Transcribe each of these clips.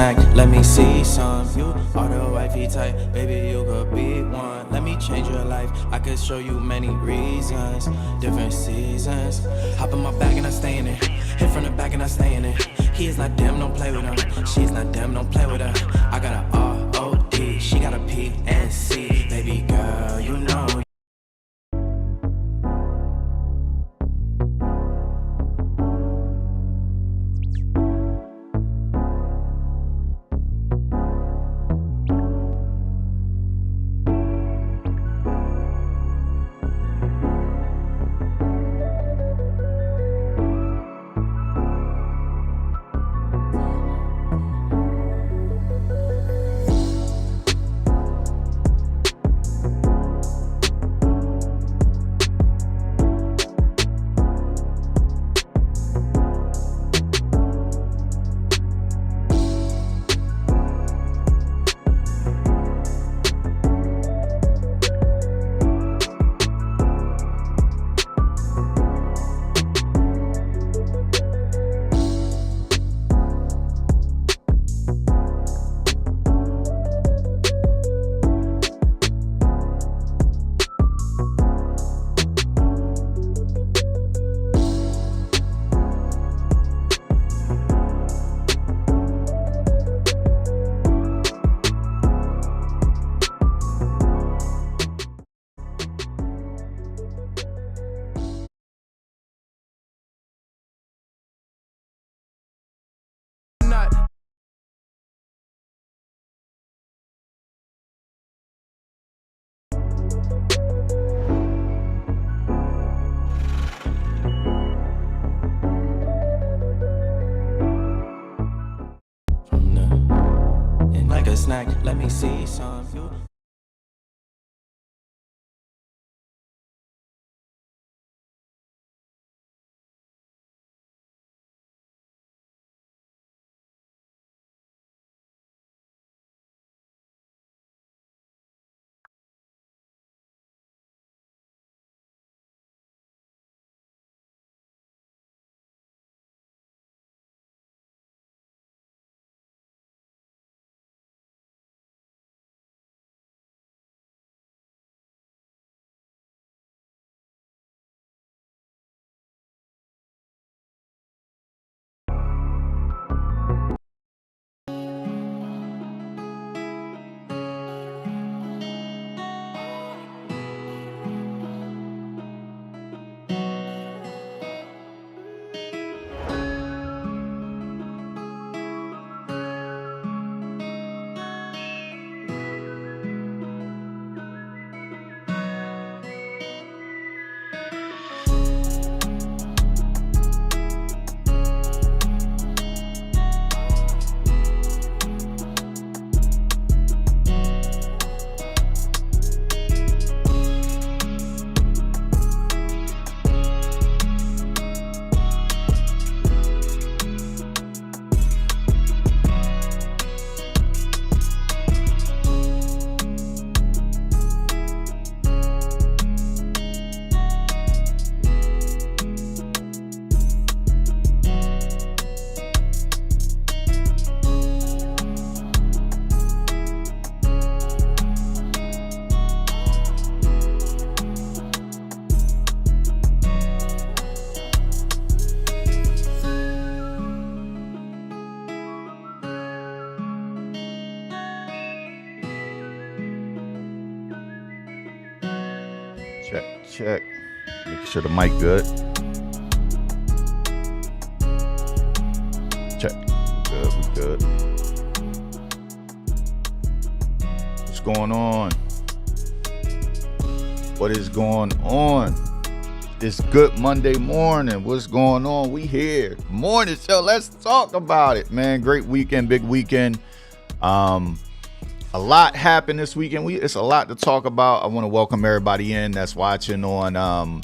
snack, let me see some. You are the wifey type, baby, you could be one. Let me change your life, I could show you many reasons, different seasons. Hop in my bag and I stay in it, hit from the back and I stay in it. He is not damn, don't play with him. She's not damn, don't play with her. I got a R-O-D, she got a P-N-C. Baby girl, you know. Like a snack, let me see some. Check. Make sure the mic good. Check. We good. What's going on? What is going on? It's good Monday morning. What's going on? We here. Morning show. Let's talk about it, man. Great weekend, big weekend. A lot happened this weekend. It's a lot to talk about. I want to welcome everybody in that's watching on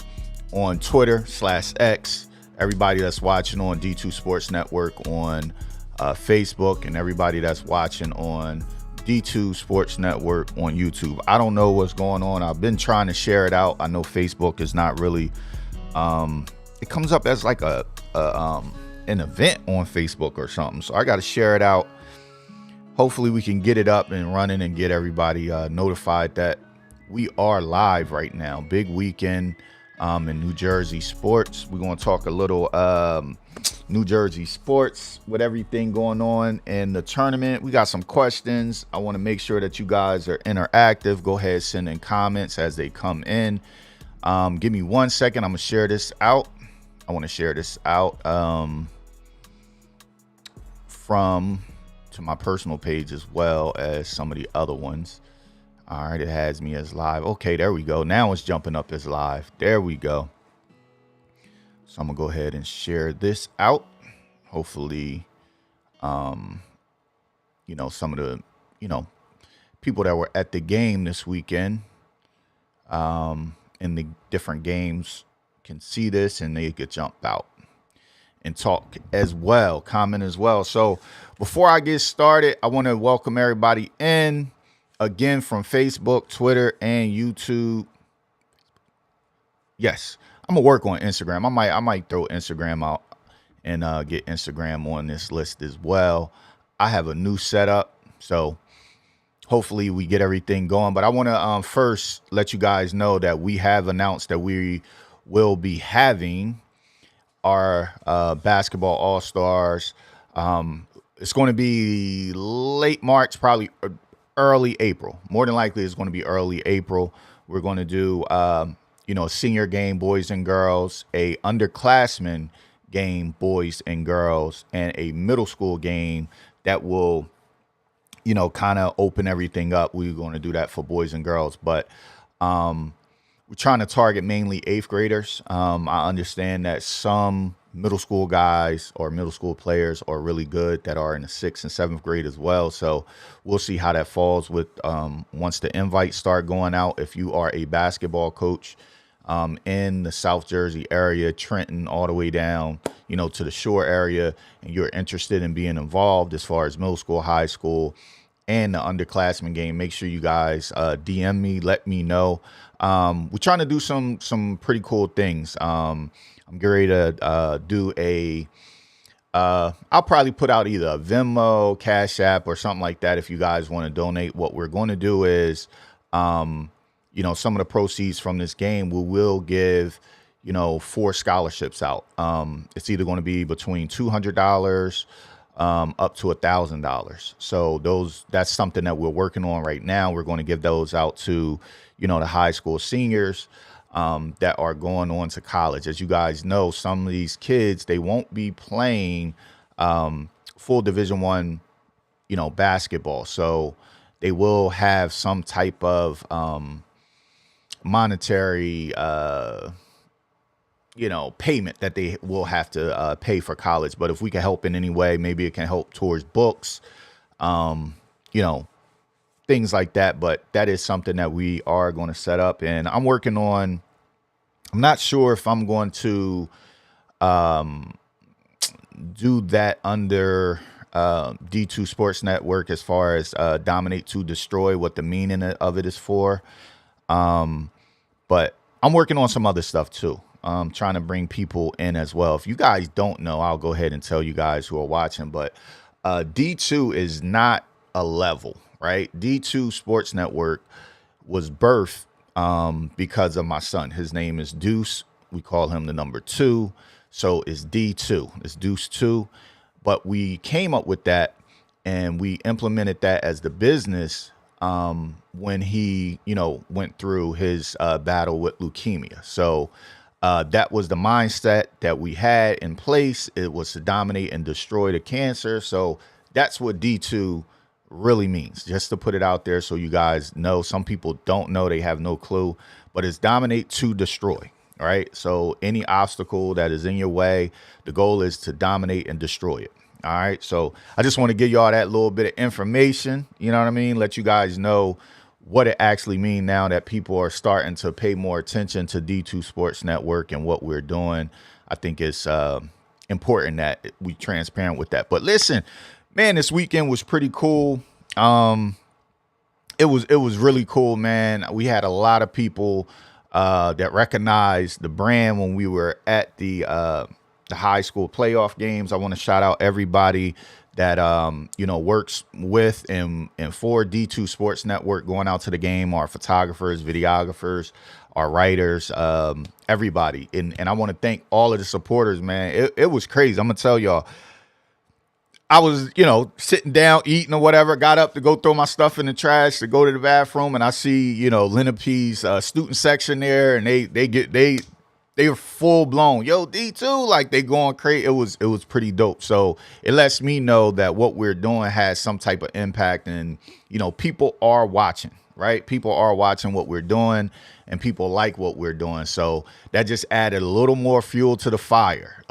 Twitter/X. Everybody that's watching on D2 Sports Network on Facebook, and everybody that's watching on D2 Sports Network on YouTube. I don't know what's going on. I've been trying to share it out. I know Facebook is not really. It comes up as like an event on Facebook or something. So I got to share it out. hopefully we can get it up and running and get everybody notified that we are live right now. Big weekend in New Jersey sports. We're going to talk a little New Jersey sports with everything going on in the tournament. We got some questions. I want to make sure that you guys are interactive. Go ahead, send in comments as they come in. Give me 1 second. I'm going to share this out. I want to share this out from to my personal page as well as some of the other ones. All right, it has me as live. Okay, there we go. Now it's jumping up as live. There we go. So I'm gonna go ahead and share this out. Hopefully, some of the, people that were at the game this weekend, in the different games can see this and they could jump out and talk as well, comment as well. So before I get started, I want to welcome everybody in again from Facebook, Twitter, and YouTube. Yes, I'm gonna work on Instagram. I might throw Instagram out and get Instagram on this list as well. I have a new setup, so hopefully we get everything going. But I want to first let you guys know that we have announced that we will be having our basketball all-stars. It's going to be late March, probably early April. More than likely it's going to be early April. We're going to do a senior game, boys and girls, a underclassmen game, boys and girls, and a middle school game that will kind of open everything up. We're going to do that for boys and girls, but we're trying to target mainly 8th graders. I understand that some middle school guys or middle school players are really good that are in the 6th and 7th grade as well. So we'll see how that falls with once the invites start going out. If you are a basketball coach in the South Jersey area, Trenton, all the way down, to the shore area, and you're interested in being involved as far as middle school, high school, and the underclassmen game, make sure you guys DM me, let me know. We're trying to do some pretty cool things. I'm getting ready to do I'll probably put out either a Venmo, Cash App, or something like that if you guys want to donate. What we're going to do is, some of the proceeds from this game, we will give, 4 scholarships out. It's either going to be between $200 up to $1,000. So that's something that we're working on right now. We're going to give those out to, the high school seniors that are going on to college. As you guys know, some of these kids, they won't be playing full Division I, basketball. So they will have some type of monetary payment that they will have to pay for college. But if we can help in any way, maybe it can help towards books, things like that. But that is something that we are going to set up. And I'm working on, I'm not sure if I'm going to do that under D2 Sports Network as far as dominate to destroy, what the meaning of it is for. But I'm working on some other stuff too. Trying to bring people in as well. If you guys don't know, I'll go ahead and tell you guys who are watching, but D2 is not a level, right? D2 Sports Network was birthed because of my son. His name is Deuce. We call him the number 2. So it's D2. It's Deuce 2. But we came up with that and we implemented that as the business when he, went through his battle with leukemia. So that was the mindset that we had in place. It was to dominate and destroy the cancer. So that's what D2 really means, just to put it out there so you guys know. Some people don't know, they have no clue, but it's dominate to destroy. All right. So any obstacle that is in your way, the goal is to dominate and destroy it. All right. So I just want to give y'all that little bit of information. You know what I mean? Let you guys know what it actually means now that people are starting to pay more attention to D2 Sports Network and what we're doing. I think it's important that we transparent with that. But listen, man, this weekend was pretty cool. It was really cool, man. We had a lot of people that recognized the brand when we were at the high school playoff games. I want to shout out everybody that works with and for D2 Sports Network, going out to the game, our photographers, videographers, our writers, everybody. And I want to thank all of the supporters, man. It was crazy. I'm gonna tell y'all. I was, sitting down, eating or whatever, got up to go throw my stuff in the trash to go to the bathroom, and I see, Lenape's student section there, and they were full blown. Yo, D2, like they going crazy. It was pretty dope. So it lets me know that what we're doing has some type of impact, and people are watching, right? People are watching what we're doing, and people like what we're doing. So that just added a little more fuel to the fire.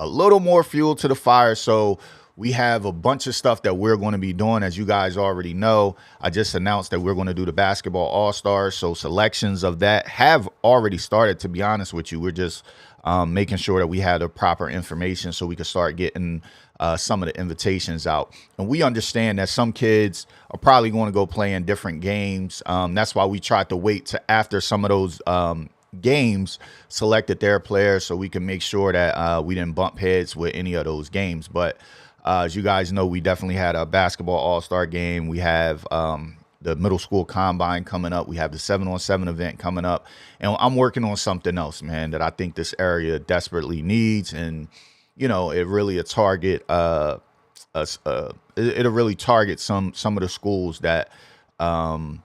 So we have a bunch of stuff that we're going to be doing. As you guys already know, I just announced that we're going to do the Basketball All-Stars. So selections of that have already started, to be honest with you. We're just making sure that we have the proper information so we can start getting some of the invitations out. And we understand that some kids are probably going to go play in different games. That's why we tried to wait to after some of those games selected their players so we can make sure that we didn't bump heads with any of those games. But as you guys know, we definitely had a basketball all-star game. We have the middle school combine coming up. We have the 7-on-7 event coming up. And I'm working on something else, man, that I think this area desperately needs. And, it really it'll really target some of the schools that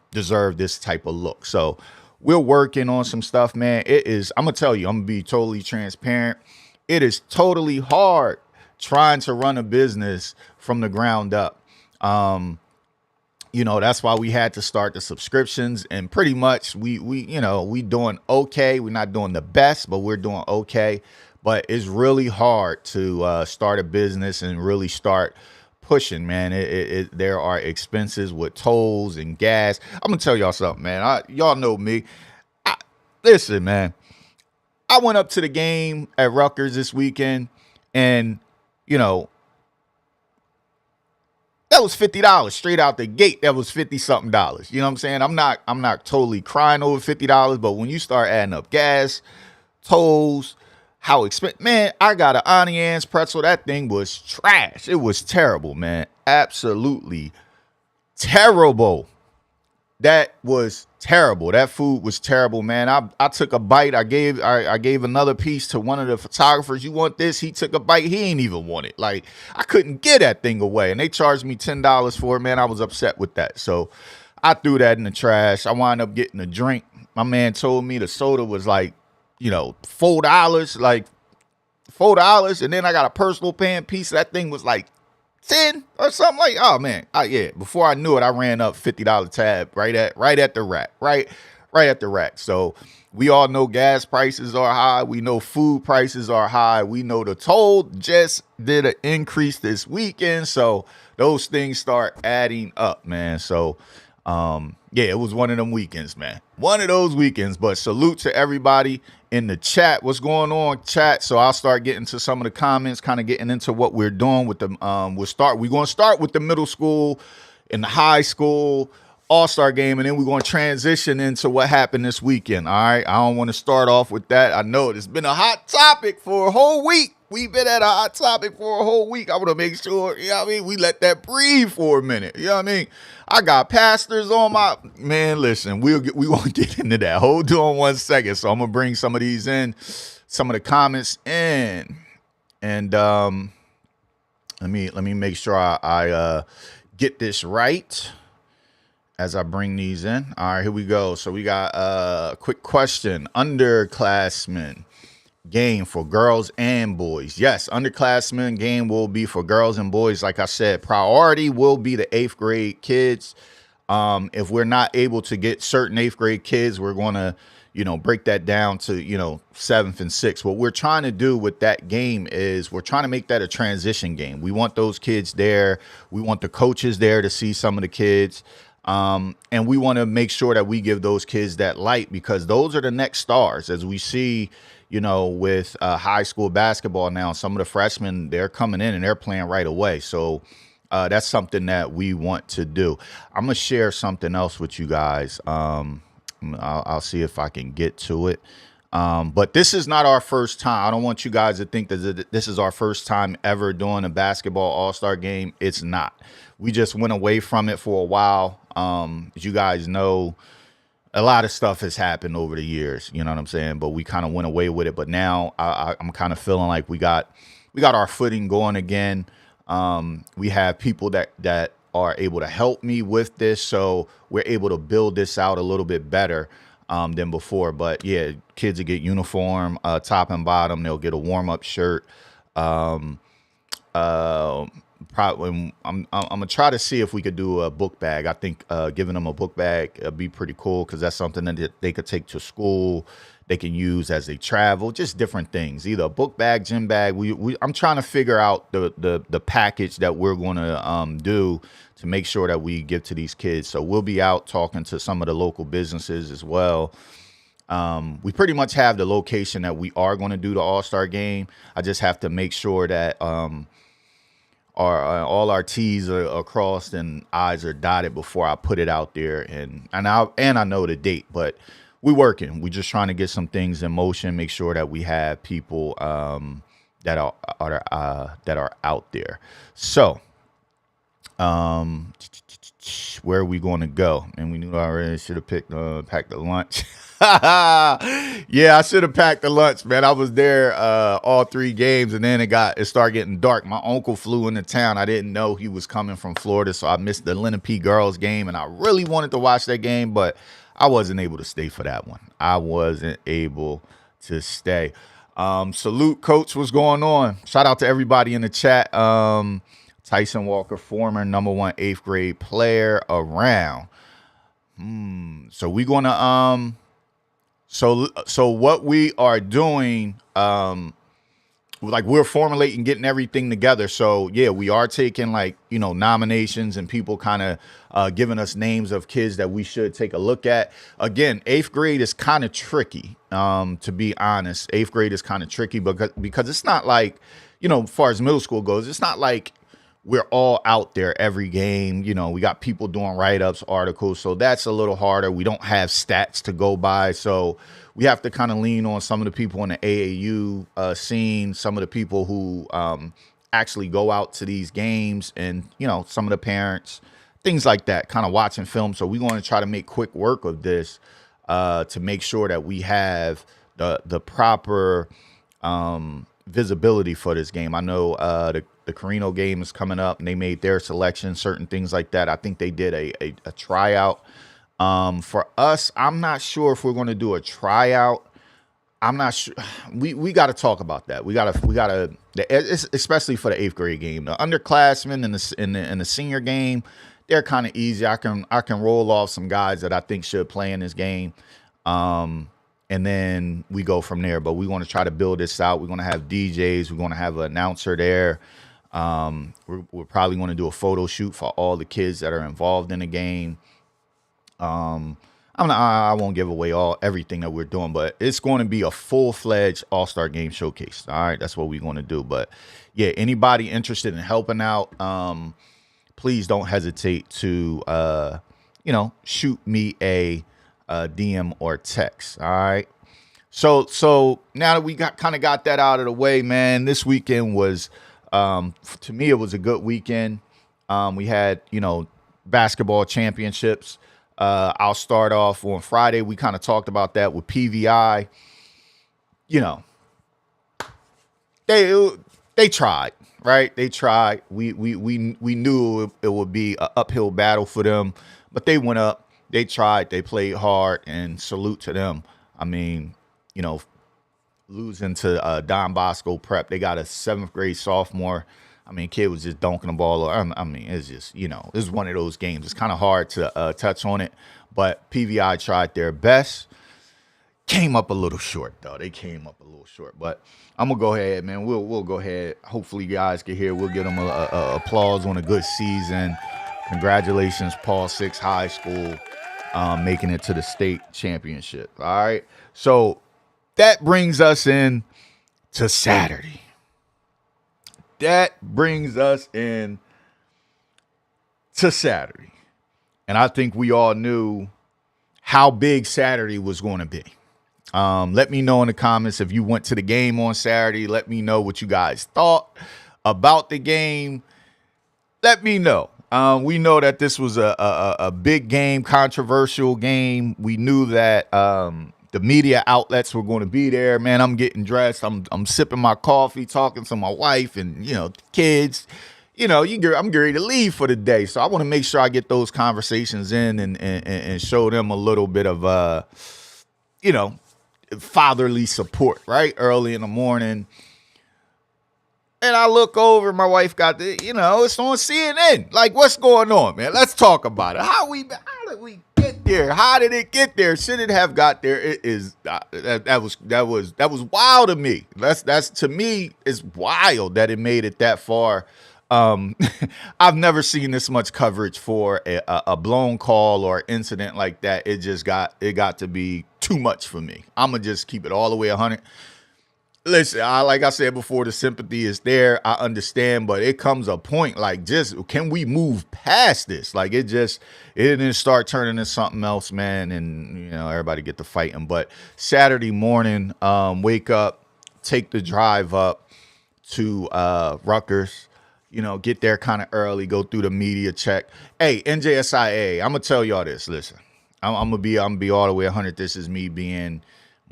deserve this type of look. So we're working on some stuff, man. I'm going to tell you, I'm going to be totally transparent. It is totally hard trying to run a business from the ground up. That's why we had to start the subscriptions, and pretty much we doing okay. We're not doing the best, but we're doing okay. But it's really hard to start a business and really start pushing, man. There are expenses with tolls and gas. I'm gonna tell y'all something, man. Y'all know me. Listen, man. I went up to the game at Rutgers this weekend, and that was $50 straight out the gate. That was $50-something. You know what I'm saying? I'm not totally crying over $50, but when you start adding up gas, tolls, how expensive, man, I got an Auntie Anne's pretzel. That thing was trash. It was terrible, man. Absolutely terrible. That was terrible. That food was terrible, man. I took a bite. I gave another piece to one of the photographers. You want this? He took a bite. He ain't even want it. Like, I couldn't get that thing away. And they charged me $10 for it, man. I was upset with that. So I threw that in the trash. I wound up getting a drink. My man told me the soda was like, $4, like $4. And then I got a personal pan piece. That thing was like 10 or something like, oh man. Yeah. Before I knew it, I ran up $50 tab right at the rack, right at the rack. So we all know gas prices are high. We know food prices are high. We know the toll just did an increase this weekend. So those things start adding up, man. So, yeah, it was one of them weekends, man. One of those weekends. But salute to everybody in the chat. What's going on, chat? So I'll start getting to some of the comments, kind of getting into what we're doing with the we're going to start with the middle school and the high school all-star game, and then we're going to transition into what happened this weekend. All right, I don't want to start off with that. I know it's been a hot topic for a whole week. We've been at a hot topic for a whole week. I want to make sure, we let that breathe for a minute. You know what I mean? I got pastors on my, man, listen, we won't get into that. Hold on 1 second. So I'm going to bring some of these in, some of the comments in. And let me make sure I get this right as I bring these in. All right, here we go. So we got a quick question. Underclassmen game for girls and boys. Yes, underclassmen game will be for girls and boys. Like I said, priority will be the 8th grade kids. If we're not able to get certain 8th grade kids, we're going to, break that down to, 7th and 6th. What we're trying to do with that game is we're trying to make that a transition game. We want those kids there. We want the coaches there to see some of the kids. And we want to make sure that we give those kids that light, because those are the next stars. As we see, with high school basketball now, some of the freshmen, they're coming in and they're playing right away. So that's something that we want to do. I'm going to share something else with you guys. I'll see if I can get to it. But this is not our first time. I don't want you guys to think that this is our first time ever doing a basketball all-star game. It's not. We just went away from it for a while. As you guys know, a lot of stuff has happened over the years. You know what I'm saying? But we kind of went away with it. But now I'm kind of feeling like we got our footing going again. We have people that are able to help me with this, so we're able to build this out a little bit better than before. But yeah, kids will get uniform, top and bottom. They'll get a warm-up shirt. Probably I'm gonna try to see if we could do a book bag. I think giving them a book bag would be pretty cool, because that's something that they could take to school. They can use as they travel, just different things. Either a book bag, gym bag. I'm trying to figure out the package that we're going to do to make sure that we give to these kids. So we'll be out talking to some of the local businesses as well. We pretty much have the location that we are going to do the All-Star game. I just have to make sure that all our T's are crossed and I's are dotted before I put it out there. And I know the date, but we're working. We're just trying to get some things in motion, make sure that we have people that are out there. So, where are we going to go? And we knew I already should have packed the lunch. Yeah, I should have packed the lunch, man. I was there all 3 games, and then it started getting dark. My uncle flew into town. I didn't know he was coming from Florida, so I missed the Lenape girls game, and I really wanted to watch that game, but I wasn't able to stay for that one. I wasn't able to stay. Salute, Coach. What's going on? Shout out to everybody in the chat. Tyson Walker, former #1 8th grade player around. So we're gonna so what we are doing, like we're formulating, getting everything together. So yeah, we are taking nominations and people kind of giving us names of kids that we should take a look at. Again, 8th grade is kind of tricky, to be honest. 8th grade is kind of tricky because it's not like, as far as middle school goes, it's not like we're all out there every game. We got people doing write-ups, articles, so that's a little harder. We don't have stats to go by, so we have to kind of lean on some of the people in the AAU scene, some of the people who actually go out to these games, and some of the parents, things like that, kind of watching film. So we're going to try to make quick work of this to make sure that we have the proper visibility for this game. I know the Carino game is coming up, and they made their selection, certain things like that. I think they did a tryout. For us, I'm not sure if we're going to do a tryout. I'm not sure. We got to talk about that. We got to, especially for the 8th grade game. The underclassmen and the senior game, they're kind of easy. I can roll off some guys that I think should play in this game. And then we go from there. But we want to try to build this out. We're going to have DJs. We're going to have an announcer there. We're probably going to do a photo shoot for all the kids that are involved in the game. I won't give away everything that we're doing, but it's going to be a full-fledged All-Star Game showcase. All right, that's what we're going to do. But yeah, anybody interested in helping out, please don't hesitate to shoot me a DM or text. All right. So now that we got that out of the way, man, this weekend was, to me, it was a good weekend. We had, basketball championships. I'll start off on Friday. We kind of talked about that with PVI. They tried, right? They tried. We knew it would be an uphill battle for them, but they went up. They tried. They played hard, and salute to them. I mean, losing to Don Bosco Prep. They got a 7th grade sophomore. I mean, kid was just dunking the ball. I mean, it's just, it's one of those games. It's kind of hard to touch on it, but PVI tried their best. Came up a little short, though. They came up a little short, but I'm going to go ahead, man. We'll go ahead. Hopefully, you guys can hear. We'll give them a applause on a good season. Congratulations, Paul Six High School, making it to the state championship. All right. So that brings us in to Saturday. And I think we all knew how big Saturday was going to be. Let me know in the comments if you went to the game on Saturday. Let me know what you guys thought about the game. Let me know. We know that this was a big game, controversial game. We knew that the media outlets were going to be there. Man, I'm getting dressed. I'm sipping my coffee, talking to my wife and kids. I'm ready to leave for the day, so I want to make sure I get those conversations in and show them a little bit of fatherly support right early in the morning. And I look over, my wife got it's on CNN. Like, what's going on, man? Let's talk about it. How did we get there? How did it get there? Should it have got there? It is that was wild to me. That's to me, it's wild that it made it that far. I've never seen this much coverage for a blown call or incident like that. It got to be too much for me. I'm gonna just keep it all the way 100. Listen, like I said before, the sympathy is there. I understand, but it comes a point like, just can we move past this? Like, it didn't start turning into something else, man. And everybody get to fighting. But Saturday morning, wake up, take the drive up to Rutgers. Get there kind of early, go through the media check. Hey, NJSIA, I'm gonna tell y'all this. Listen, I'm gonna be all the way 100. This is me being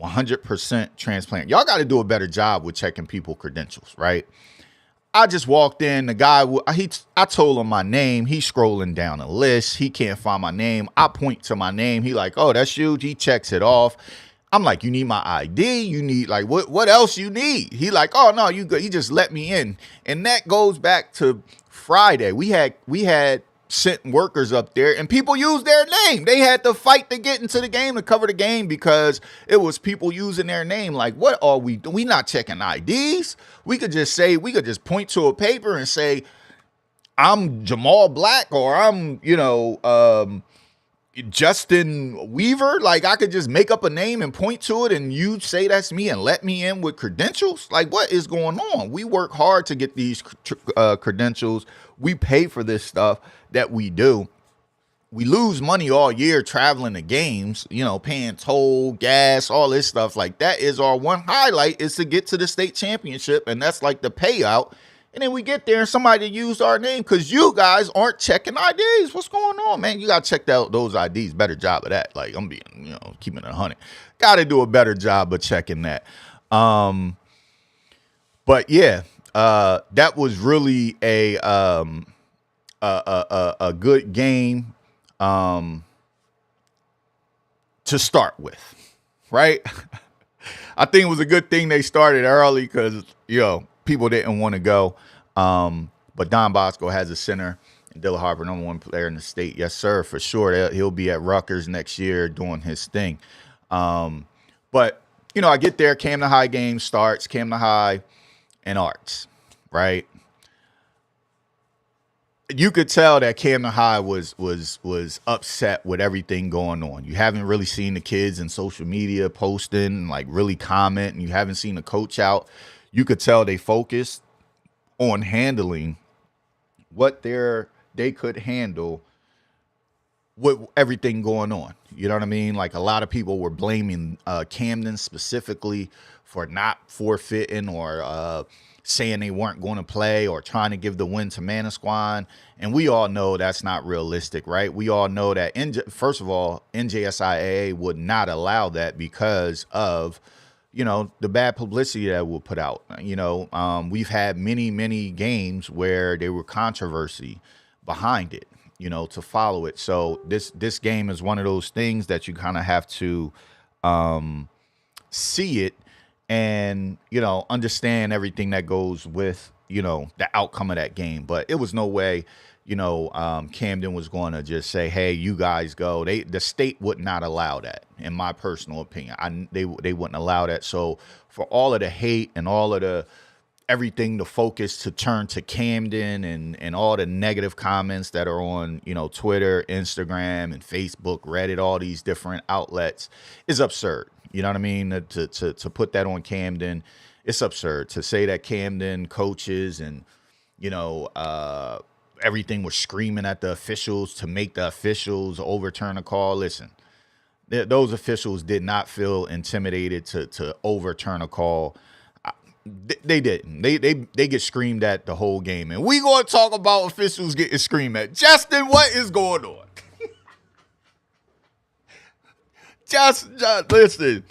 100% transparent. Y'all got to do a better job with checking people credentials, right? I just walked in. The guy, I told him my name. He's scrolling down the list. He can't find my name. I point to my name. He like, oh, that's you. He checks it off. I'm like, you need my ID? You need like what else you need? He like, oh no, you good. He just let me in. And that goes back to Friday. We had sent workers up there and people used their name. They had to fight to get into the game, to cover the game, because it was people using their name. Like, what are we doing? We not checking IDs. We could just point to a paper and say, I'm Jamal Black, or I'm, Justin Weaver. Like, I could just make up a name and point to it and you say that's me and let me in with credentials. Like, what is going on? We work hard to get these credentials. We pay for this stuff that we do. We lose money all year traveling to games, paying toll, gas, all this stuff. Like, that is our one highlight, is to get to the state championship. And that's like the payout. And then we get there and somebody used our name because you guys aren't checking IDs. What's going on, man? You got to check out those IDs. Better job of that. Like, I'm being, keeping it 100. Got to do a better job of checking that. But yeah, that was really a good game to start with, right? I think it was a good thing they started early because, people didn't want to go. But Don Bosco has a center, and Dilla Harper, number one player in the state. Yes, sir, for sure. He'll be at Rutgers next year doing his thing. But, I get there, Camden High game starts, Camden High and Arts, right? You could tell that Camden High was upset with everything going on. You haven't really seen the kids in social media posting, like really comment, and you haven't seen the coach out. You could tell they focused on handling what they could handle with everything going on. You know what I mean? Like, a lot of people were blaming Camden specifically for not forfeiting or saying they weren't going to play or trying to give the win to Manasquan. And we all know that's not realistic, right? We all know that, first of all, NJSIAA would not allow that because of the bad publicity that we'll put out. We've had many games where there were controversy behind it, to follow it. So this game is one of those things that you kind of have to see it and, understand everything that goes with, the outcome of that game. But it was no way, Camden was going to just say, hey, you guys go. The state would not allow that, in my personal opinion. They wouldn't allow that. So for all of the hate and all of the everything, the focus to turn to Camden and all the negative comments that are on, Twitter, Instagram, and Facebook, Reddit, all these different outlets is absurd. You know what I mean? To put that on Camden, it's absurd. To say that Camden coaches and, everything was screaming at the officials to make the officials overturn a call. Listen, those officials did not feel intimidated to overturn a call. They didn't. They get screamed at the whole game, and we gonna talk about officials getting screamed at. Justin, what is going on? Just listen.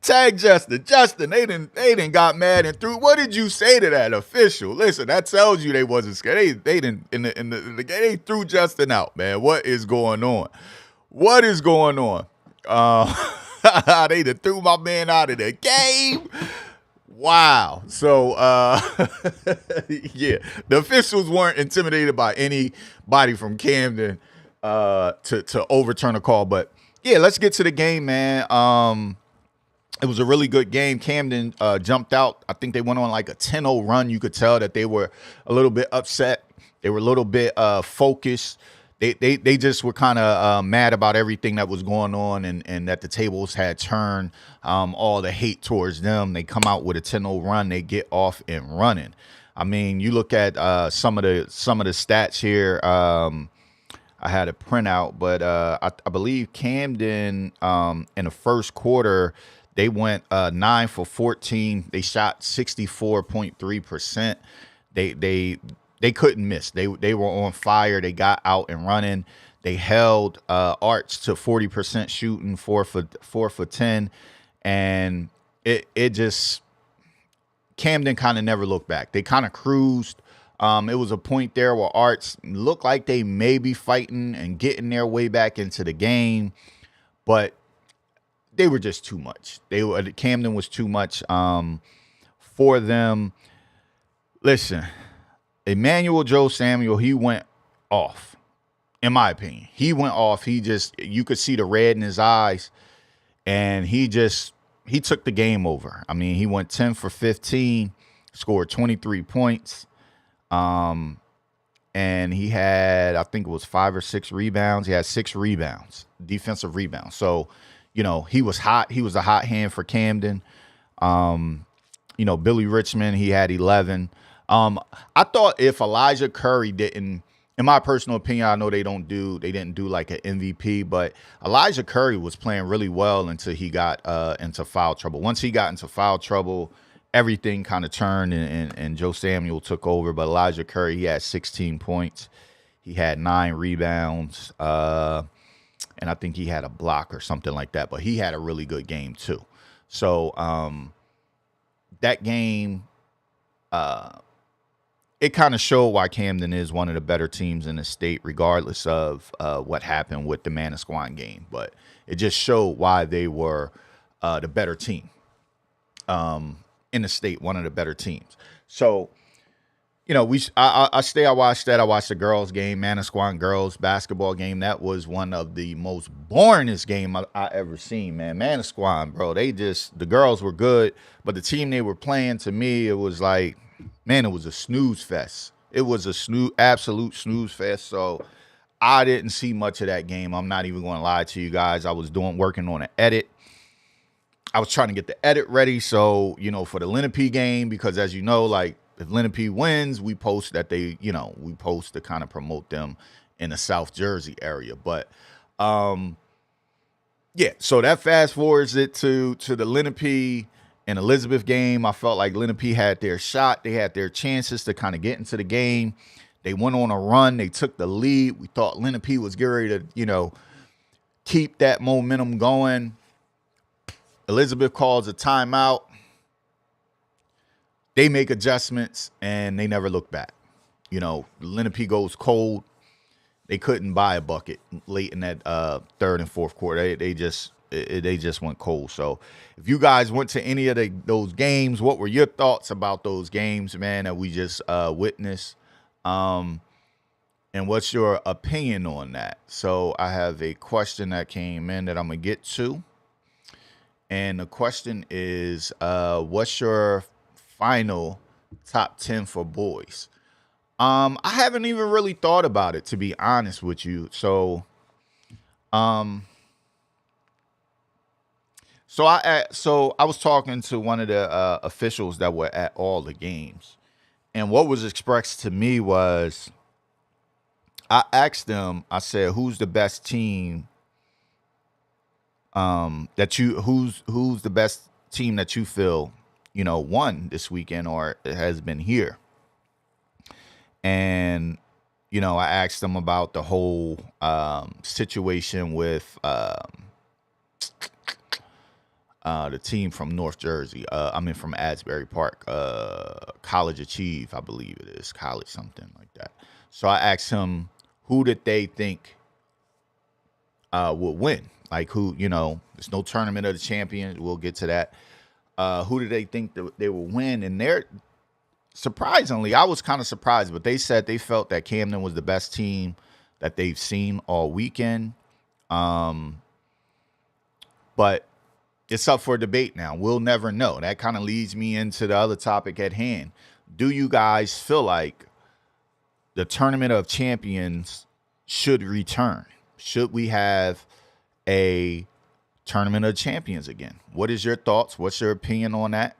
Tag Justin. Justin, they didn't got mad and threw. What did you say to that official? Listen, that tells you they wasn't scared. They didn't in the game. They threw Justin out, man. What is going on? What is going on? They done threw my man out of the game. Wow. So yeah, the officials weren't intimidated by anybody from Camden to overturn a call. But yeah, let's get to the game, man. It was a really good game. Camden jumped out. I think they went on like a 10-0 run. You could tell that they were a little bit upset. They were a little bit focused. They just were kind of mad about everything that was going on and that the tables had turned, all the hate towards them. They come out with a 10-0 run. They get off and running. I mean, you look at some of the stats here. I had a printout, but I believe Camden in the first quarter, they went 9 for 14. They shot 64.3%. They couldn't miss. They were on fire. They got out and running. They held Arts to 40% shooting, 4 for 10, and it just Camden kind of never looked back. They kind of cruised. It was a point there where Arts looked like they may be fighting and getting their way back into the game, but they were just too much. Camden was too much for them. Listen, Emmanuel Joe Samuel, he went off, in my opinion. He went off. You could see the red in his eyes, and he took the game over. I mean, he went 10 for 15, scored 23 points. And he had, I think it was 5 or 6 rebounds. He had 6 rebounds, defensive rebounds. So, he was hot. He was a hot hand for Camden. Billy Richmond, he had 11. I thought if Elijah Curry didn't, in my personal opinion, I know they didn't do like an MVP, but Elijah Curry was playing really well until he got into foul trouble. Once he got into foul trouble, everything kind of turned and Joe Samuel took over. But Elijah Curry, he had 16 points. He had 9 rebounds. And I think he had a block or something like that. But he had a really good game too. So that game, it kind of showed why Camden is one of the better teams in the state, regardless of what happened with the Manasquan game. But it just showed why they were the better team in the state, one of the better teams. So, I watched that. I watched the girls' game, Manasquan girls basketball game. That was one of the most boringest game I ever seen, man. Manasquan, bro, the girls were good, but the team they were playing, to me, it was like, man, it was a snooze fest. It was absolute snooze fest. So I didn't see much of that game. I'm not even going to lie to you guys. I was working on an edit. I was trying to get the edit ready. So, for the Lenape game, because as you know, like if Lenape wins, we post that we post to kind of promote them in the South Jersey area. But, yeah, so that fast forwards it to the Lenape and Elizabeth game. I felt like Lenape had their shot. They had their chances to kind of get into the game. They went on a run. They took the lead. We thought Lenape was getting ready to, keep that momentum going. Elizabeth calls a timeout. They make adjustments, and they never look back. Lenape goes cold. They couldn't buy a bucket late in that third and fourth quarter. They just went cold. So if you guys went to any of those games, what were your thoughts about those games, man, that we just witnessed? And what's your opinion on that? So I have a question that came in that I'm going to get to. And the question is, what's your final top 10 for boys? I haven't even really thought about it, to be honest with you. So, I was talking to one of the officials that were at all the games, and what was expressed to me was, I asked them, I said, who's the best team that you who's the best team that you feel won this weekend or has been here. And I asked them about the whole situation with the team from North Jersey. From Asbury Park, College Achieve, I believe it is, college something like that. So I asked him, who did they think would win? Like, who, there's no tournament of the champions. We'll get to that. Who did they think that they would win? And they're surprisingly, I was kind of surprised, but they said they felt that Camden was the best team that they've seen all weekend. But it's up for debate now. We'll never know. That kind of leads me into the other topic at hand. Do you guys feel like the Tournament of Champions should return? Should we have a Tournament of Champions again? What is your thoughts? What's your opinion on that?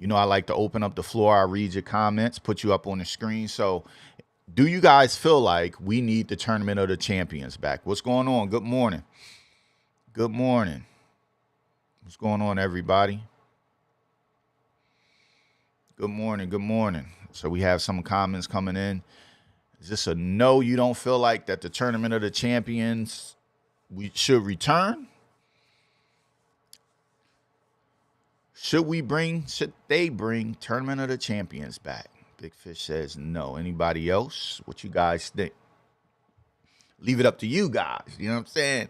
I like to open up the floor. I read your comments, put you up on the screen. So do you guys feel like we need the Tournament of the Champions back? What's going on? Good morning. Good morning. What's going on, everybody? Good morning. Good morning. So we have some comments coming in. Is this a no? You don't feel like that the Tournament of the Champions we should return? Should they bring Tournament of the Champions back? Big Fish says no. Anybody else? What you guys think? Leave it up to you guys. You know what I'm saying?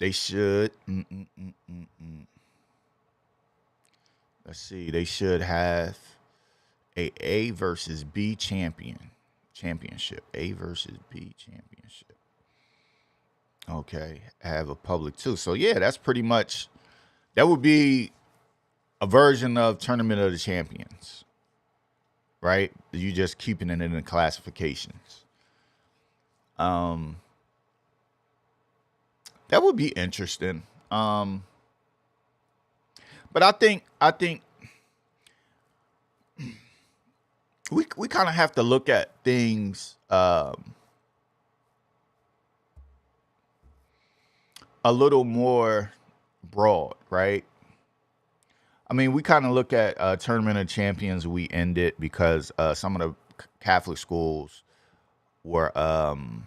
They should. Let's see. They should have A versus B championship. A versus B championship. Okay, have a public too. So yeah, that's pretty much, that would be a version of Tournament of the Champions, right? You just keeping it in the classifications. That would be interesting. But I think we kind of have to look at things a little more broad, right? We kind of look at Tournament of Champions. We ended because some of the Catholic schools were, some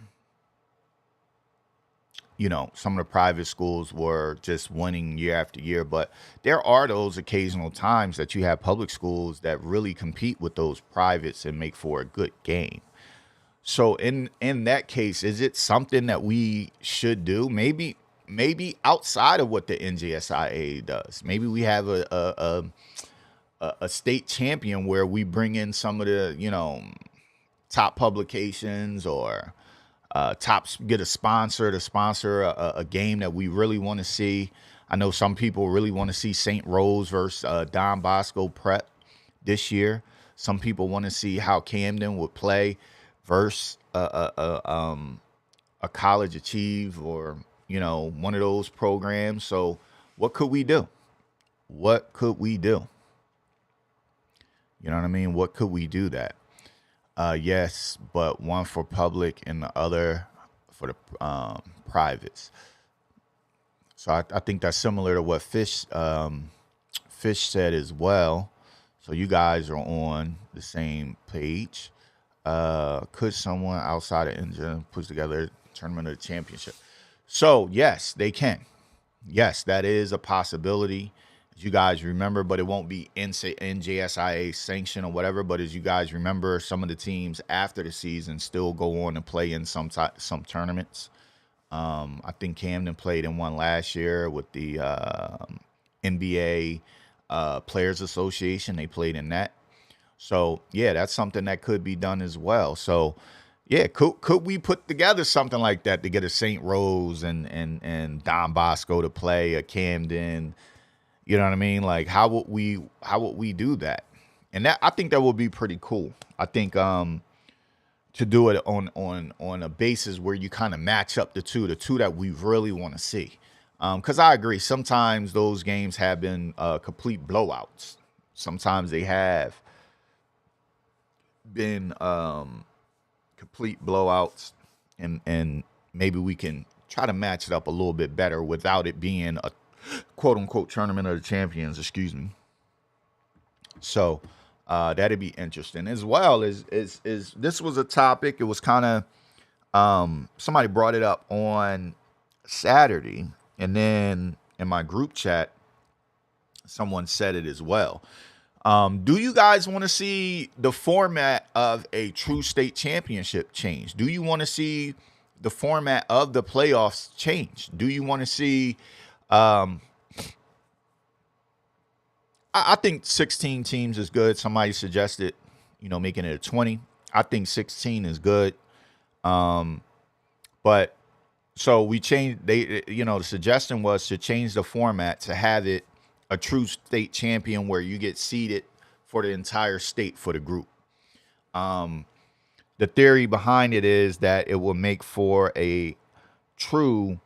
of the private schools were just winning year after year. But there are those occasional times that you have public schools that really compete with those privates and make for a good game. So in that case, is it something that we should do? Maybe outside of what the NJSIA does. Maybe we have a state champion where we bring in some of the, top publications or get a sponsor to sponsor a game that we really want to see. I know some people really want to see St. Rose versus Don Bosco Prep this year. Some people want to see how Camden would play versus a College Achieve or one of those programs. So what could we do? What could we do? You know what I mean? What could we do that? Yes, but one for public and the other for the privates. So I think that's similar to what Fish said as well. So you guys are on the same page. Could someone outside of India put together a Tournament of the Championship? So, yes, they can. Yes, that is a possibility, as you guys remember, but it won't be NJSIA sanction or whatever. But as you guys remember, some of the teams after the season still go on and play in some tournaments. I think Camden played in one last year with the NBA Players Association. They played in that. So, yeah, that's something that could be done as well. So, yeah, could we put together something like that to get a St. Rose and Don Bosco to play, a Camden? You know what I mean? Like, how would we do that? And that, I think that would be pretty cool. I think to do it on a basis where you kind of match up the two that we really want to see. Because I agree, sometimes those games have been complete blowouts. Sometimes they have been complete blowouts, and maybe we can try to match it up a little bit better without it being a quote unquote tournament of the champions. Excuse me. So that'd be interesting as well. Is this was a topic? It was kind of somebody brought it up on Saturday, and then in my group chat, someone said it as well. Do you guys want to see the format of a true state championship change? Do you want to see the format of the playoffs change? Do you want to see? I think 16 teams is good. Somebody suggested, making it a 20. I think 16 is good. But so we changed. The suggestion was to change the format to have it a true state champion where you get seeded for the entire state for the group. The theory behind it is that it will make for a true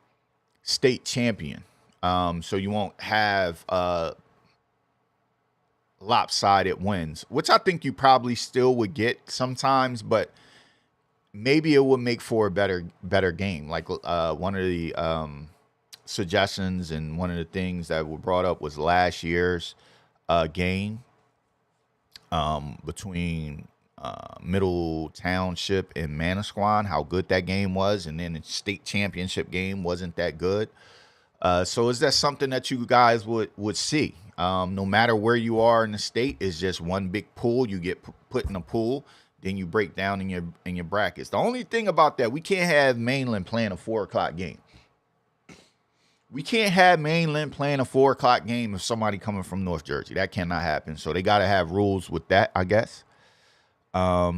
state champion. So you won't have lopsided wins, which I think you probably still would get sometimes, but maybe it would make for a better game. Like one of the suggestions and one of the things that were brought up was last year's game between Middle Township and Manasquan, how good that game was, and then the state championship game wasn't that good. So is that something that you guys would see? No matter where you are in the state, it's just one big pool. You get put in a pool, then you break down in your brackets. The only thing about that, we can't have Mainland playing a 4:00 game. We can't have Mainland playing a 4:00 game if somebody coming from North Jersey. That cannot happen. So they got to have rules with that, I guess. I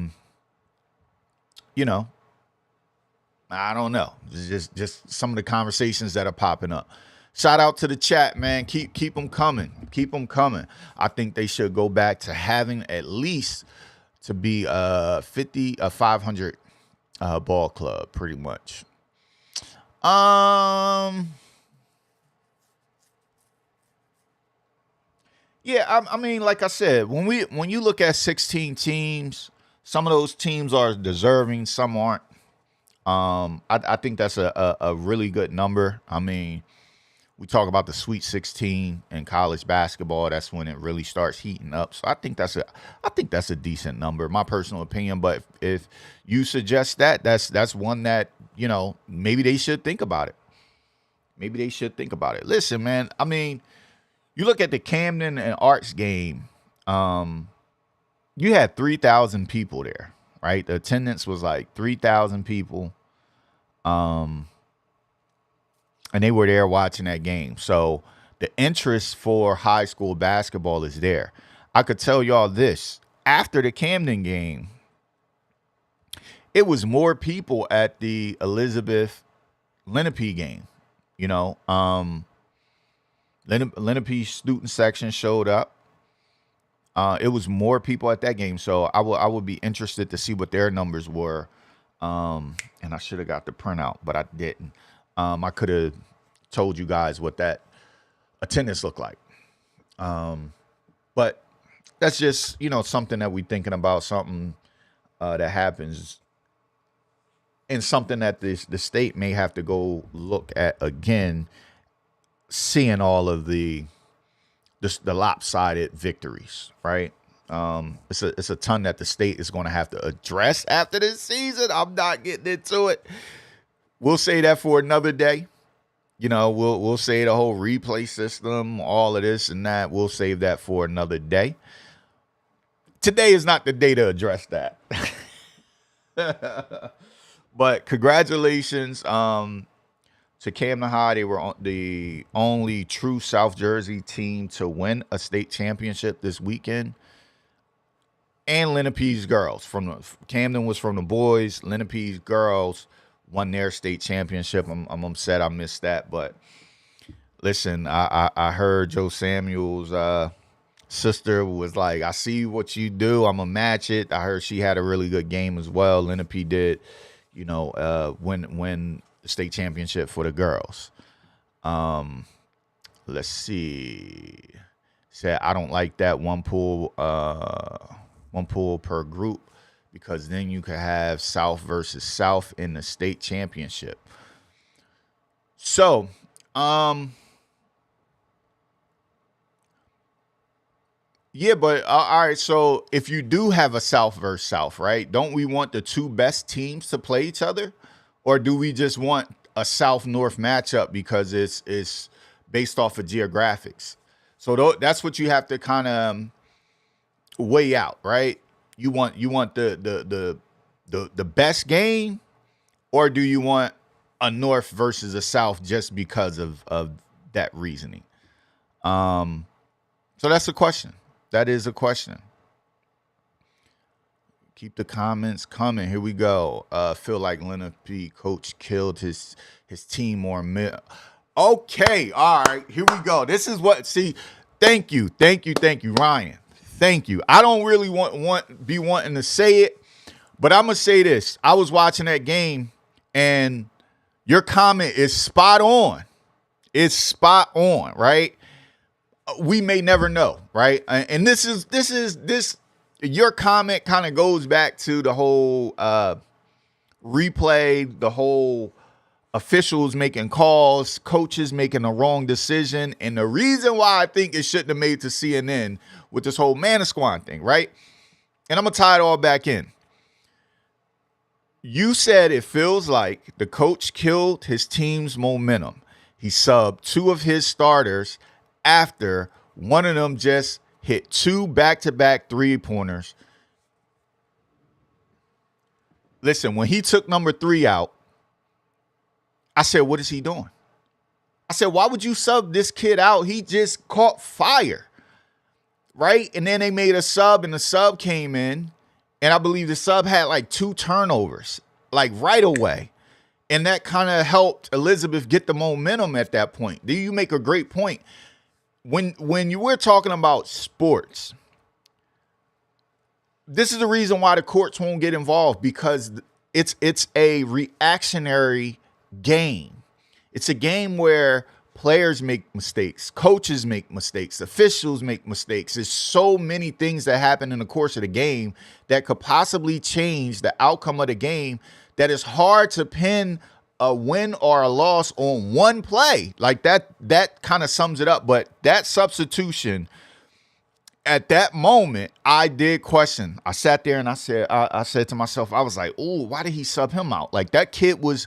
don't know. It's just some of the conversations that are popping up. Shout out to the chat, man. Keep them coming. Keep them coming. I think they should go back to having at least to be a 500 ball club, pretty much. Yeah, I mean, like I said, when you look at 16 teams, some of those teams are deserving, some aren't. I think that's a really good number. I mean, we talk about the Sweet 16 in college basketball. That's when it really starts heating up. So I think that's a decent number, my personal opinion. But if you suggest that, that's one that maybe they should think about it. Maybe they should think about it. Listen, man. I mean, you look at the Camden and Arts game. You had 3,000 people there, right? The attendance was like 3,000 people. And they were there watching that game. So the interest for high school basketball is there. I could tell y'all this. After the Camden game, it was more people at the Elizabeth Lenape game. Lenape student section showed up. It was more people at that game. So I would be interested to see what their numbers were. And I should have got the printout, but I didn't. I could have told you guys what that attendance looked like. But that's just, something that we're thinking about, something that happens, and something that the state may have to go look at again, seeing all of the lopsided victories, right? It's a ton that the state is going to have to address after this season. I'm not getting into it. We'll say that for another day. We'll say the whole replay system, all of this and that. We'll save that for another day. Today is not the day to address that. But congratulations to Camden High. They were the only true South Jersey team to win a state championship this weekend. And Lenape's girls. Camden was from the boys. Lenape's girls won their state championship. I'm upset I missed that. But listen, I heard Joe Samuel's sister was like, I see what you do. I'm going to match it. I heard she had a really good game as well. Lenape did, win the state championship for the girls. Let's see. Said, I don't like that one pool per group, because then you could have South versus South in the state championship. So, yeah, but all right. So if you do have a South versus South, right? Don't we want the two best teams to play each other, or do we just want a South North matchup because it's based off of geographics? So that's what you have to kind of weigh out, right? You want the best game, or do you want a North versus a South just because of that reasoning? So that's a question. That is a question. Keep the comments coming. Here we go. Feel like Leonard P. Coach killed his team or okay, all right. Here we go. This is what. See, thank you, Ryan. Thank you. I don't really be wanting to say it, but I'm gonna say this. I was watching that game, and your comment is spot on. It's spot on, right? We may never know, right? And this your comment kind of goes back to the whole replay, the whole officials making calls, coaches making a wrong decision. And the reason why I think it shouldn't have made to CNN with this whole Manasquan thing, right? And I'm going to tie it all back in. You said it feels like the coach killed his team's momentum. He subbed two of his starters after one of them just hit two back-to-back three-pointers. Listen, when he took number 3 out, I said, what is he doing? I said, why would you sub this kid out? He just caught fire, right? And then they made a sub, and the sub came in, and I believe the sub had like 2 turnovers, like right away. And that kind of helped Elizabeth get the momentum at that point. Do you make a great point? When you were talking about sports, this is the reason why the courts won't get involved, because it's a reactionary game. It's a game where players make mistakes, coaches make mistakes, officials make mistakes. There's so many things that happen in the course of the game that could possibly change the outcome of the game that is hard to pin a win or a loss on one play. Like that kind of sums it up. But that substitution, at that moment, I did question. I sat there and I said to myself, I was like, oh, why did he sub him out? Like that kid was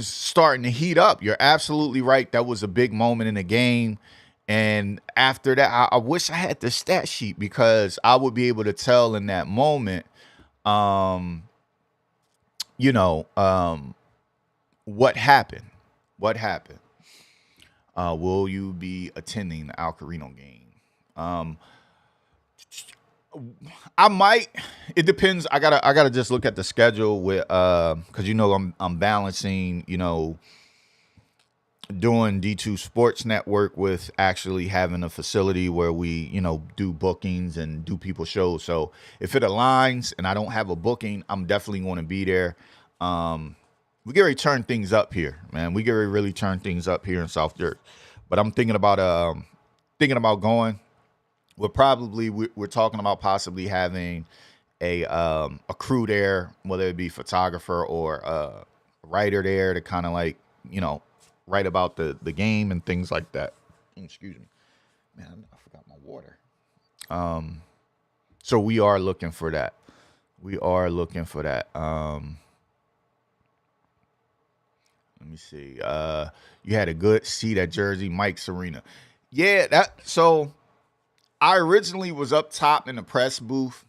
starting to heat up. You're absolutely right. That was a big moment in the game. And after that, I wish I had the stat sheet, because I would be able to tell in that moment, what happened. Will you be attending the Al Carino game? I might. It depends. I gotta just look at the schedule with because I'm balancing, doing D2 Sports Network with actually having a facility where we, do bookings and do people shows. So if it aligns and I don't have a booking, I'm definitely going to be there. We get ready to turn things up here, man. We get ready to really turn things up here in South Jersey. But I'm thinking about going. We're talking about possibly having a crew there, whether it be photographer or a writer there to kind of write about the game and things like that. Excuse me, man, I forgot my water. So we are looking for that. Let me see. You had a good seat at Jersey Mike's Arena. Yeah, so I originally was up top in the press booth,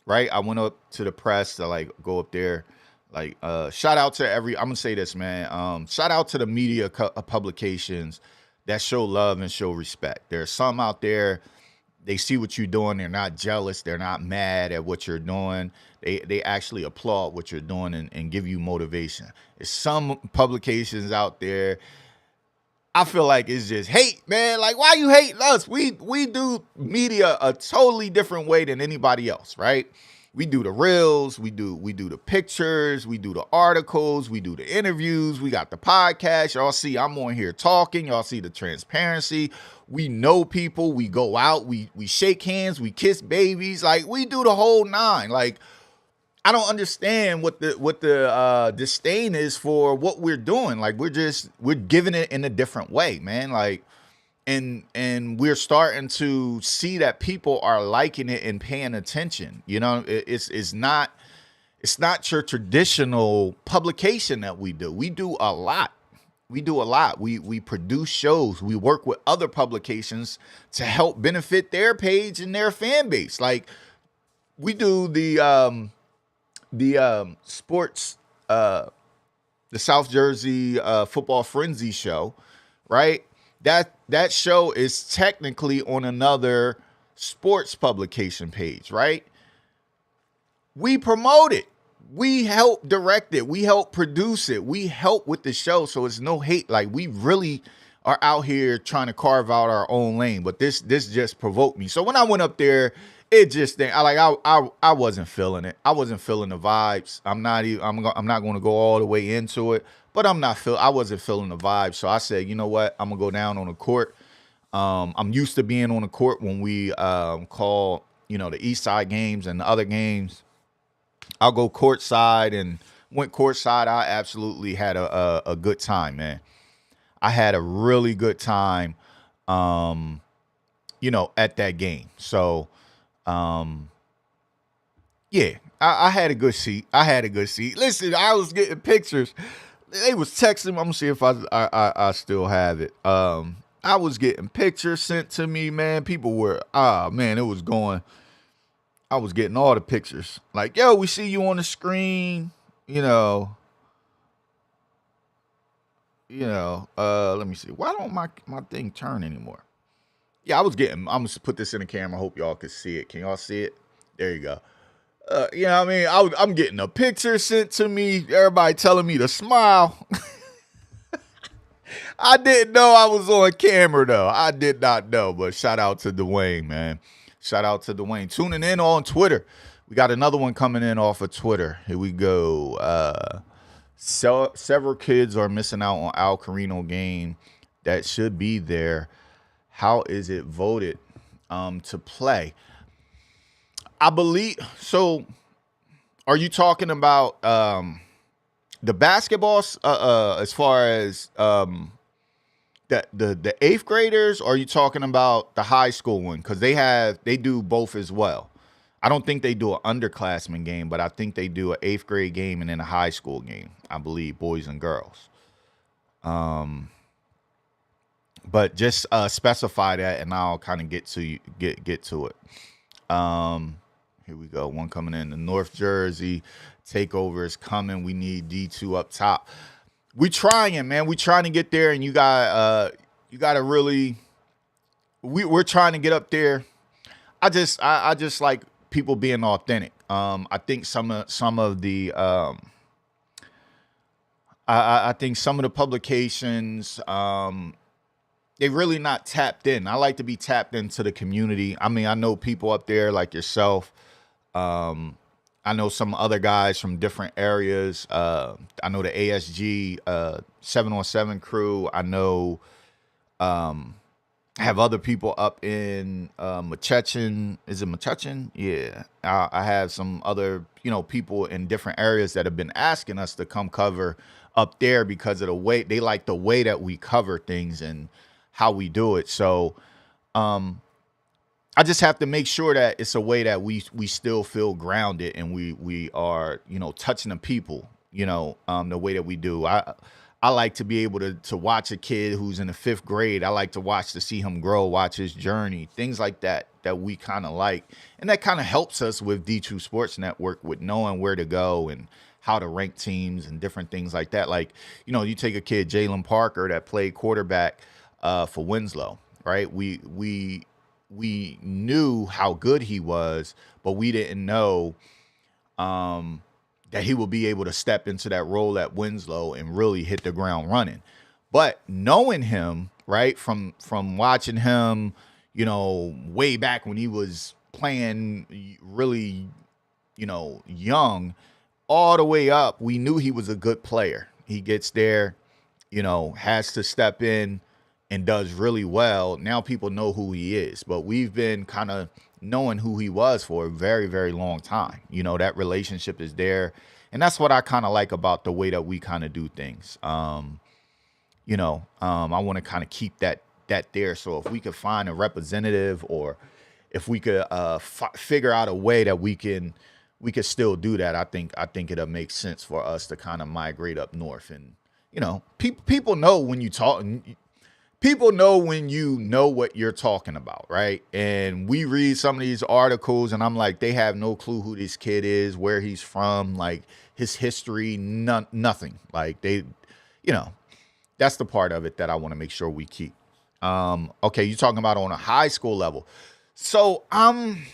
right? I went up to the press to go up there. Shout out to I'm gonna say this, man. Shout out to the media publications that show love and show respect. There's some out there, they see what you're doing. They're not jealous. They're not mad at what you're doing. They actually applaud what you're doing and give you motivation. There's some publications out there, I feel like it's just hate, man. Like, why you hating us? We do media a totally different way than anybody else, right? We do the reels, we do the pictures, we do the articles, we do the interviews, we got the podcast. Y'all see I'm on here talking. Y'all see the transparency. We know people. We go out. We shake hands. We kiss babies. Like, we do the whole 9. Like, I don't understand what the disdain is for what we're doing. Like we're giving it in a different way, man. Like and we're starting to see that people are liking it and paying attention. You know, it's not your traditional publication that we do. We do a lot. We do a lot. We produce shows. We work with other publications to help benefit their page and their fan base. Like we do the sports the South Jersey football frenzy show, right? That show is technically on another sports publication page, right? We promote it. We help direct it. We help produce it. We help with the show. So it's no hate. Like we really are out here trying to carve out our own lane. But this just provoked me. So when I went up there, it just I wasn't feeling it. I wasn't feeling the vibes. I'm not going to go all the way into it. But I wasn't feeling the vibes. So I said, you know what? I'm gonna go down on the court. I'm used to being on the court when we call, the East Side games and the other games. I'll go courtside, and went courtside. I absolutely had a good time, man. I had a really good time, at that game. So, yeah, I had a good seat. Listen, I was getting pictures. They was texting me. I'm gonna see if I still have it. I was getting pictures sent to me, man. People were, man, it was going. I was getting all the pictures. Like, yo, we see you on the screen, let me see. Why don't my thing turn anymore? Yeah, I'm gonna put this in the camera. Hope y'all can see it. Can y'all see it? There you go. You know what I mean? I'm getting a picture sent to me. Everybody telling me to smile. I didn't know I was on camera, though. I did not know, but shout out to Dwayne, man. Shout out to Dwayne. Tuning in on Twitter. We got another one coming in off of Twitter. Here we go. Several kids are missing out on Al Carino game that should be there. How is it voted to play? I believe so. Are you talking about the basketball as far as the eighth graders, or are you talking about the high school one? Because they do both as well. I don't think they do an underclassmen game, but I think they do an eighth grade game and then a high school game. I believe boys and girls. But just specify that, and I'll kind of get to it. Here we go. One coming in. The North Jersey takeover is coming. We need D2 up top. We trying, man. We trying to get there, and you got to really. We're trying to get up there. I just like people being authentic. I think some of the I think some of the publications they really not tapped in. I like to be tapped into the community. I mean, I know people up there like yourself. I know some other guys from different areas. I know the ASG 7-on-7 crew. I know have other people up in Metuchen. Is it Metuchen? Yeah. I have some other, people in different areas that have been asking us to come cover up there because of the way they like the way that we cover things and how we do it. So I just have to make sure that it's a way that we still feel grounded and we are, touching the people, the way that we do. I like to be able to watch a kid who's in the 5th grade. I like to see him grow, watch his journey, things like that we kind of like. And that kind of helps us with D2 Sports Network with knowing where to go and how to rank teams and different things like that. Like, you take a kid, Jalen Parker, that played quarterback for Winslow, right? We knew how good he was, but we didn't know that he would be able to step into that role at Winslow and really hit the ground running. But knowing him, right, from watching him, way back when he was playing really, young, all the way up, we knew he was a good player. He gets there, has to step in and does really well. Now people know who he is, but we've been kind of, knowing who he was for a very, very long time. You know, that relationship is there. And that's what I kind of like about the way that we kind of do things. I want to kind of keep that there. So if we could find a representative, or if we could figure out a way that we could still do that, I think it'll make sense for us to kind of migrate up north. And people know when you talk. People know when you know what you're talking about, right? And we read some of these articles, and I'm like, they have no clue who this kid is, where he's from, like his history, nothing. Like that's the part of it that I want to make sure we keep. Okay, you're talking about on a high school level. So I'm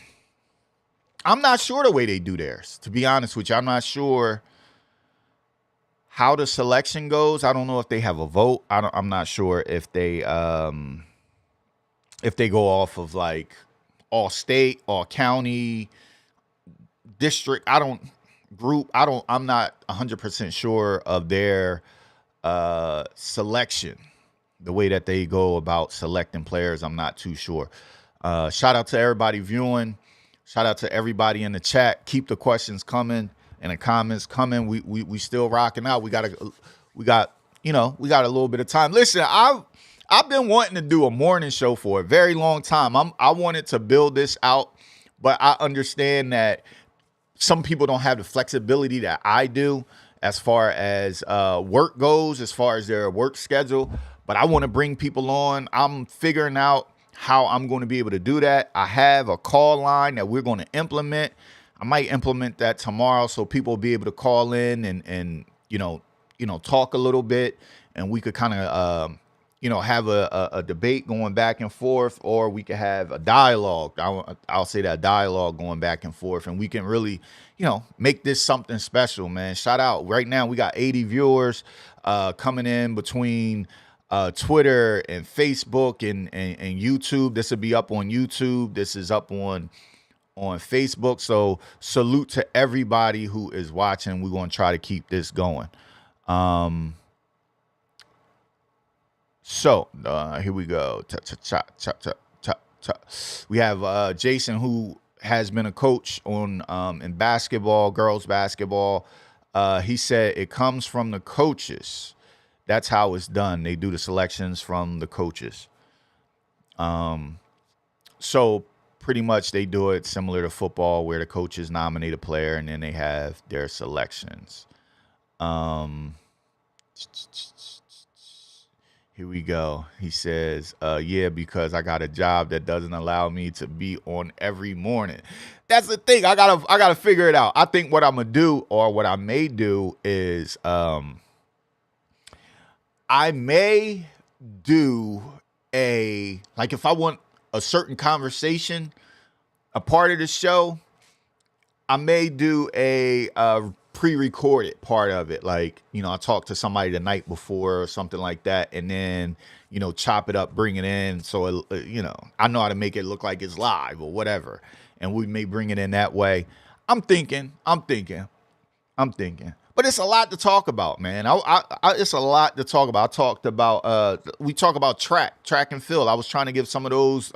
not sure the way they do theirs, to be honest with you. I'm not sure how the selection goes. I don't know if they have a vote. I'm not sure if they go off of like all state, all county, district. I'm not 100% sure of their selection, the way that they go about selecting players. I'm not too sure. Shout out to everybody viewing. Shout out to everybody in the chat. Keep the questions coming and the comments coming. We still rocking out. We got a little bit of time. Listen, I've been wanting to do a morning show for a very long time. I wanted to build this out, but I understand that some people don't have the flexibility that I do as far as work goes, as far as their work schedule. But I want to bring people on. I'm figuring out how I'm going to be able to do that. I have a call line that we're going to implement. I might implement that tomorrow, so people will be able to call in and talk a little bit, and we could kind of have a debate going back and forth, or we could have a dialogue. I'll say that dialogue going back and forth, and we can really make this something special, man. Shout out. Right now we got 80 viewers coming in between Twitter and Facebook and YouTube. This will be up on YouTube. This is up on Facebook. So salute to everybody who is watching. We're going to try to keep this going. So here we go. We have Jason, who has been a coach on in basketball, girls basketball. He said it comes from the coaches. That's how it's done. They do the selections from the coaches. So pretty much they do it similar to football, where the coaches nominate a player and then they have their selections. Here we go. He says, yeah, because I got a job that doesn't allow me to be on every morning. That's the thing. I gotta figure it out. I think what I'm gonna do, or what I may do, is I may do if I want a certain conversation, a part of the show, I may do a pre-recorded part of it. Like, I talk to somebody the night before or something like that, and then, chop it up, bring it in. So, I know how to make it look like it's live or whatever. And we may bring it in that way. I'm thinking. But it's a lot to talk about, man. It's a lot to talk about. We talk about track and field. I was trying to give some of those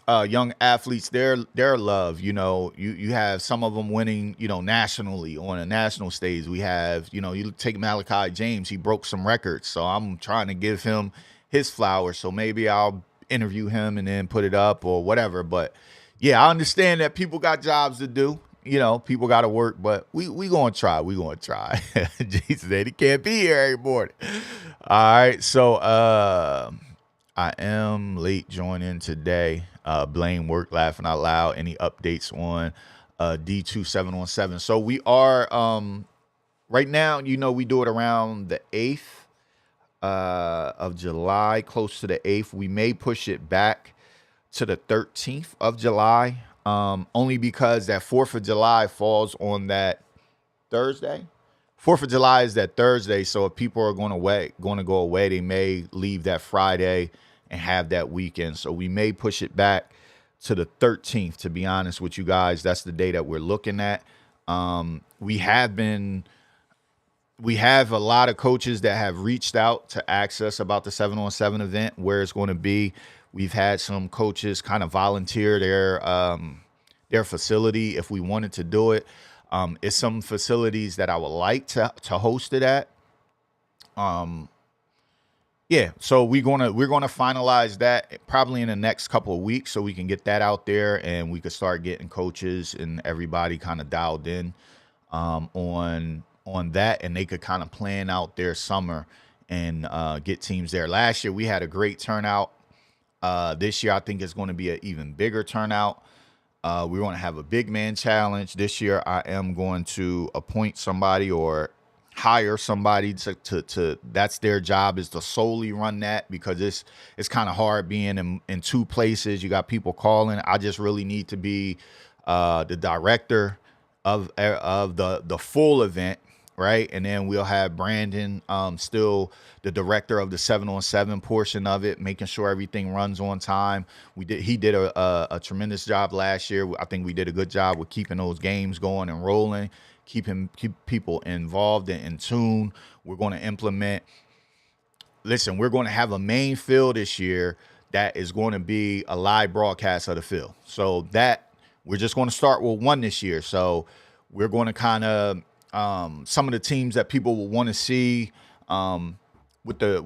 young athletes their love. You have some of them winning, nationally on a national stage. We have, you take Malachi James, he broke some records. So I'm trying to give him his flowers. So maybe I'll interview him and then put it up or whatever. But yeah, I understand that people got jobs to do. People got to work, but we going to try. We going to try. Jesus said he can't be here every morning. All right. So I am late joining today. Blame work, laughing out loud. Any updates on D2717? So we are right now, we do it around the 8th of July, close to the 8th. We may push it back to the 13th of July. Only because that 4th of July falls on that Thursday. 4th of July is that Thursday. So if people are going to go away, they may leave that Friday and have that weekend. So we may push it back to the 13th, to be honest with you guys. That's the day that we're looking at. We have a lot of coaches that have reached out to ask us about the 7-on-7 event, where it's going to be. We've had some coaches kind of volunteer their facility if we wanted to do it. It's some facilities that I would like to host it at. Yeah, so we're gonna finalize that probably in the next couple of weeks, so we can get that out there and we could start getting coaches and everybody kind of dialed in on that, and they could kind of plan out their summer and get teams there. Last year we had a great turnout. This year I think it's going to be an even bigger turnout. We're going to have a big man challenge this year. I am going to appoint somebody or hire somebody to that's their job, is to solely run that, because it's kind of hard being in two places. You got people calling. I just really need to be the director of the full event, right? And then we'll have Brandon still the director of the 7-on-7 portion of it, making sure everything runs on time. He did a tremendous job last year. I think we did a good job with keeping those games going and rolling, keep people involved and in tune. We're going to implement. Listen, we're going to have a main field this year that is going to be a live broadcast of the field. So that we're just going to start with one this year. So we're going to kind of some of the teams that people will want to see with the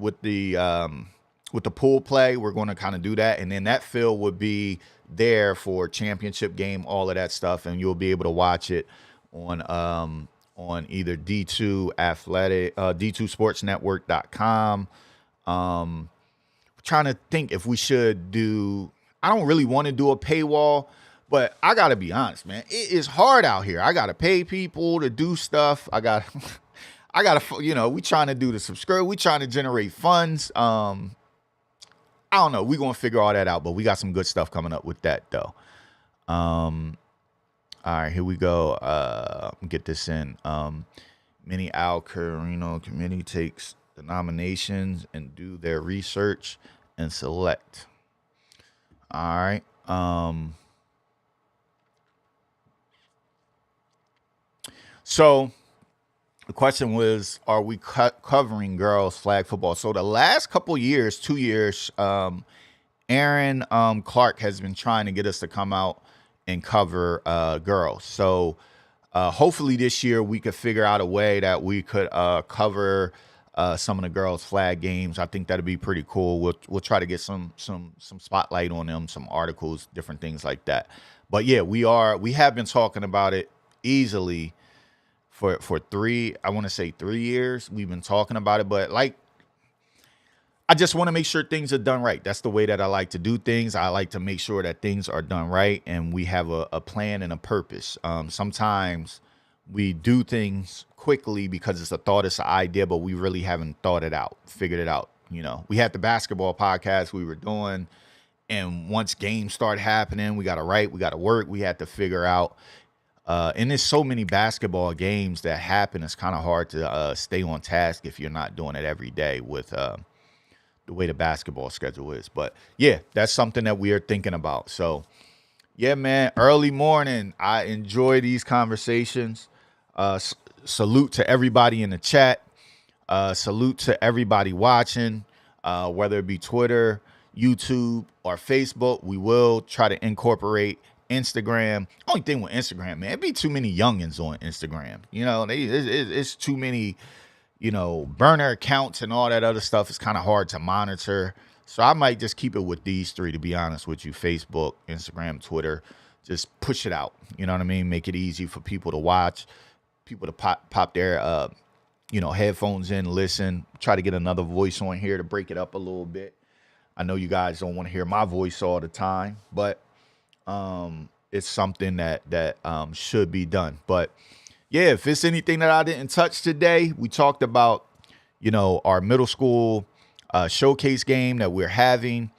pool play. We're going to kind of do that, and then that field would be there for championship game, all of that stuff, and you'll be able to watch it on either D2 Athletic, D2SportsNetwork.com. Trying to think if we should do. I don't really want to do a paywall, but I gotta be honest, man. It is hard out here. I gotta pay people to do stuff. I gotta, we trying to do the subscribe. We trying to generate funds. I don't know. We're gonna figure all that out, but we got some good stuff coming up with that though. All right, here we go. Get this in. Mini Al Carino committee takes the nominations and do their research and select. All right. So the question was, are we covering girls flag football? So the last couple years, 2 years, Aaron Clark has been trying to get us to come out and cover girls. So hopefully this year we could figure out a way that we could cover some of the girls flag games. I think that'd be pretty cool. We'll try to get some spotlight on them, some articles, different things like that. But yeah, we have been talking about it easily for 3 years. We've been talking about it, but I just want to make sure things are done right. That's the way that I like to do things. I like to make sure that things are done right and we have a plan and a purpose. Sometimes we do things quickly because it's a thought, it's an idea, but we really haven't figured it out. We had the basketball podcast we were doing, and once games start happening, we got to write, we got to work, we had to figure out. And there's so many basketball games that happen. It's kind of hard to stay on task if you're not doing it every day with the way the basketball schedule is. But yeah, that's something that we are thinking about. So yeah, man, early morning. I enjoy these conversations. Salute to everybody in the chat. Salute to everybody watching, whether it be Twitter, YouTube, or Facebook. We will try to incorporate Instagram. Only thing with Instagram, man, it'd be too many youngins on Instagram. It's too many, burner accounts and all that other stuff. It's kind of hard to monitor. So I might just keep it with these 3, to be honest with you. Facebook, Instagram, Twitter. Just push it out. You know what I mean? Make it easy for people to watch, people to pop their headphones in, listen. Try to get another voice on here to break it up a little bit. I know you guys don't want to hear my voice all the time, but it's something that should be done. But yeah, if it's anything that I didn't touch today, we talked about, our middle school showcase game that we're having.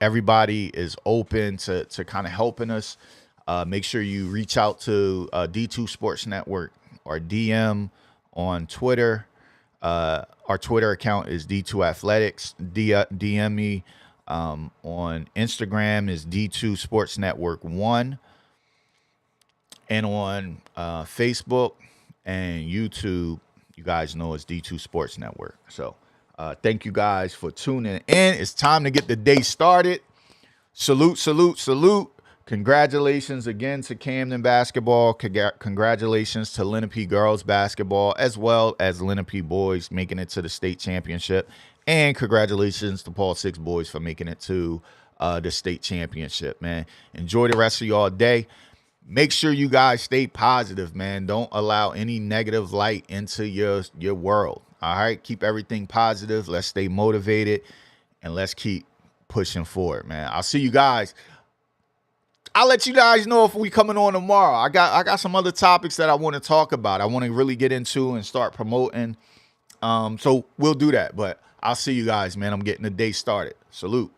Everybody is open to kind of helping us. Make sure you reach out to D2 Sports Network or DM on Twitter. Our Twitter account is D2 Athletics. DM me. On Instagram is D2 Sports Network 1. And on Facebook and YouTube, you guys know it's D2 Sports Network. So Thank you guys for tuning in. It's time to get the day started. Salute, salute, salute. Congratulations again to Camden basketball. Congratulations to Lenape girls basketball, as well as Lenape boys making it to the state championship. And congratulations to Paul Six boys for making it to the state championship, man. Enjoy the rest of y'all day. Make sure you guys stay positive, man. Don't allow any negative light into your world. All right, keep everything positive. Let's stay motivated and let's keep pushing forward, man. I'll see you guys. I'll let you guys know if we coming on tomorrow. I got some other topics that I want to talk about. I want to really get into and start promoting. So we'll do that. But I'll see you guys, man. I'm getting the day started. Salute.